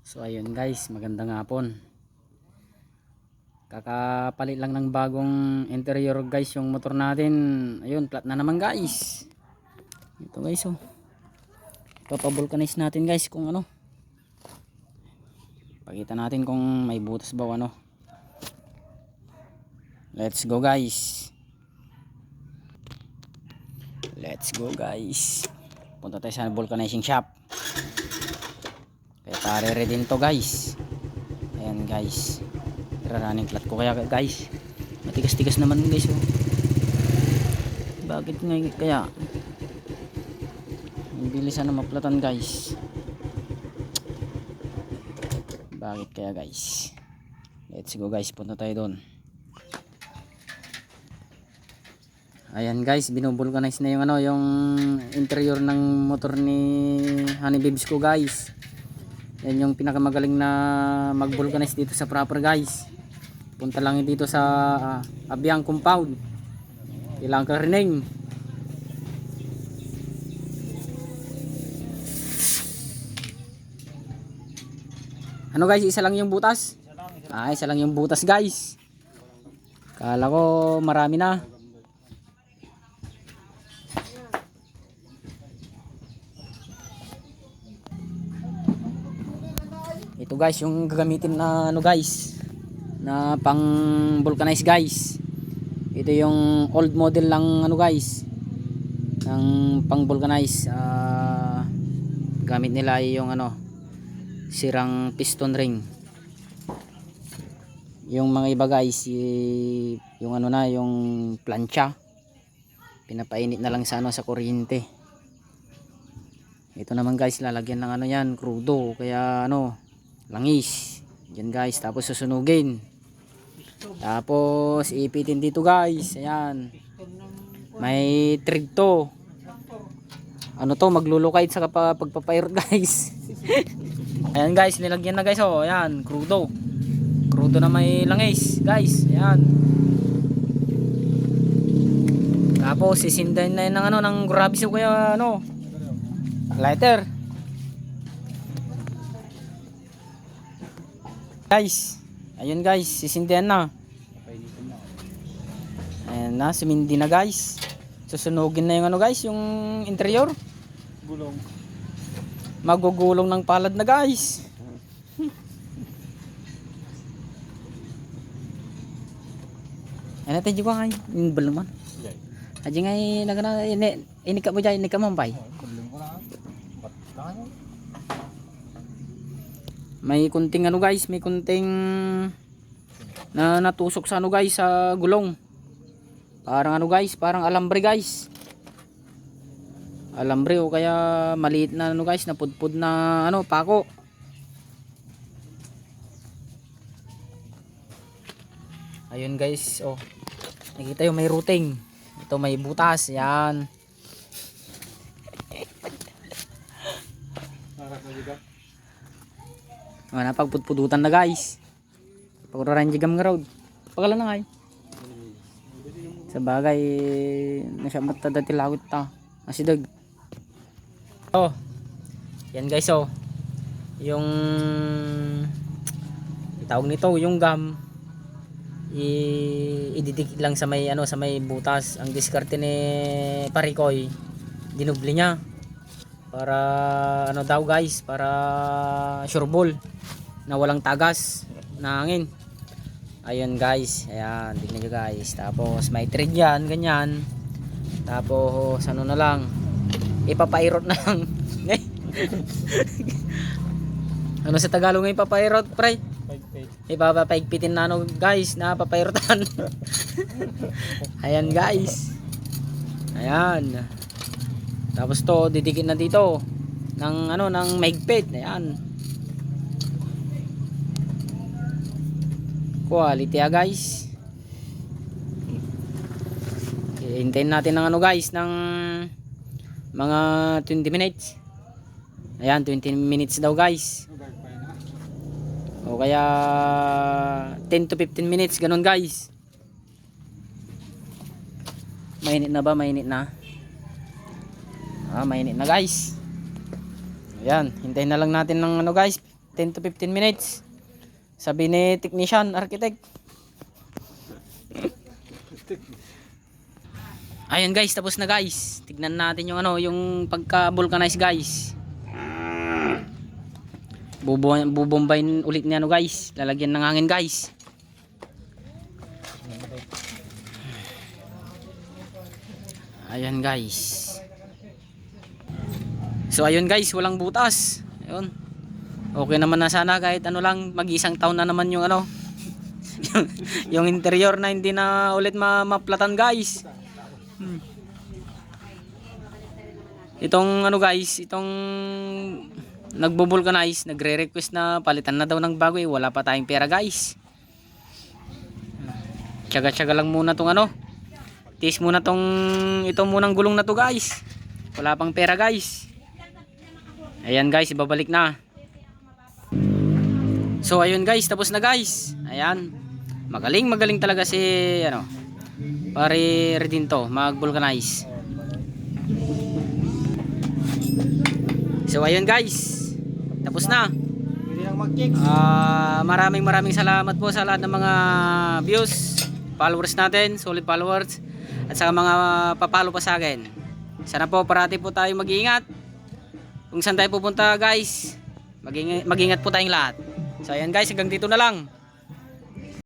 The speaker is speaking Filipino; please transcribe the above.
So ayun guys, magandang hapon. Kakapalit lang ng bagong interior guys yung motor natin. Ayun, flat na naman guys. Ito guys oh. Papavulcanize natin guys kung ano. Pakita natin kung may butas ba o ano. Let's go guys. Let's go guys. Punta tayo sa vulcanizing shop. Kaya pare din to guys. Ayan guys. Running flat ko kaya guys. Matigas-tigas naman guys oh. Bakit nga kaya? Ang bilisan na maplatan guys. Bakit kaya guys? Let's go guys, punta tayo doon. Ayan guys, binubulcanize na yung ano, yung interior ng motor ni Honey Babes ko guys. Yan yung pinakamagaling na mag-vulcanize dito sa proper guys. Punta lang dito sa Abiang compound. Ilang Karining. Ano guys, isa lang yung butas? Isa lang yung butas guys. Kala ko marami na. Ito guys yung gagamitin na ano guys, na pang vulcanize guys. Ito yung old model lang ano guys, ng pang vulcanize. Gamit nila yung ano, sirang piston ring. Yung mga iba guys, yung ano na, yung plancha, pinapainit na lang sa ano, sa kuryente. Ito naman guys, lalagyan ng ano yan, crudo, kaya ano, langis yan guys, tapos susunugin, tapos ipitin dito guys. Ayan, may trig to, ano to, maglulukait sa pagpapirot guys. Ayan guys, nilagyan na guys oh. Ayan, crudo na may langis guys. Ayan, tapos sisindahin na yun ng ano, ng grabis o kaya ano, lighter guys. Ayun guys, sisindihan na. Ayan na, sumindi na guys. Susunugin na yung ano guys, yung interior. Gulong. Magugulong ng palad na guys. Ayan natin juga ngay, yung balong man. Aji ngay nagana ini ka mo dyan, ini ka mampay. May kunting ano guys, may kunting na natusok sa ano guys, sa gulong. Parang ano guys, parang alambre guys. Alambre o kaya maliit na ano guys, napudpud na ano, pako. Ayun guys, oh. Nakita yung may routing. Ito may butas, yan. Napagpudpudutan na guys. Paguraran jigam nga road. Pagala na ngay. Sa bagay nasya mata dati lawit ta. Asidag. Oh. Yan guys oh. Yung tawag nito, yung gum, ididikit lang sa may ano, sa may butas. Ang diskarte ni Parikoy, dinubli niya para ano daw guys, para sureball na walang tagas na hangin. Ayun guys, ayan, tignan nyo guys. Tapos may thread yan, ganyan. Tapos ano na lang, ipapairot na lang. Ano sa Tagalog ng ipapairot pre? Ipapaigpitin na ano guys, na papairotan. Ayan guys, ayan. Tapos to didikit na dito ng ano, ng maigpit. Ayan, quality guys. Hintayin natin ng ano guys, ng mga 20 minutes. Ayan, 20 minutes daw guys, o kaya 10 to 15 minutes, ganun guys. Mainit na ba? Mainit na. Mainit na guys. Ayan, hintayin na lang natin ng ano guys, 10 to 15 minutes. Sabi ni technician, architect. Ayun guys, tapos na guys. Tignan natin yung ano, yung pagka-vulcanize guys. Bubombayin ulit niya ano guys. Lalagyan ng hangin guys. Ayan guys. So ayun guys, walang butas. Ayun. Okay naman na sana kahit ano lang, mag-isang taon na naman yung ano. yung interior na hindi na ulit maplatan guys. Itong ano guys, itong nagbo-vulcanize, nagre-request na palitan na daw ng bago wala pa tayong pera guys. Tiyaga-tiyaga lang muna tong ano. Tiis muna tong itong munang gulong na to guys. Wala pang pera guys. Ayan guys, ibabalik na. So ayun guys, tapos na guys. Ayan. Magaling talaga si ano, pare Redinto mag-vulcanize. So ayun guys, tapos na. Maraming salamat po sa lahat ng mga views, followers natin, solid followers, at sa mga papalo pa sa akin. Sana po parati po tayo mag-iingat. Kung saan tayo pupunta guys, mag-ingat po tayong lahat. So ayan guys, hanggang dito na lang.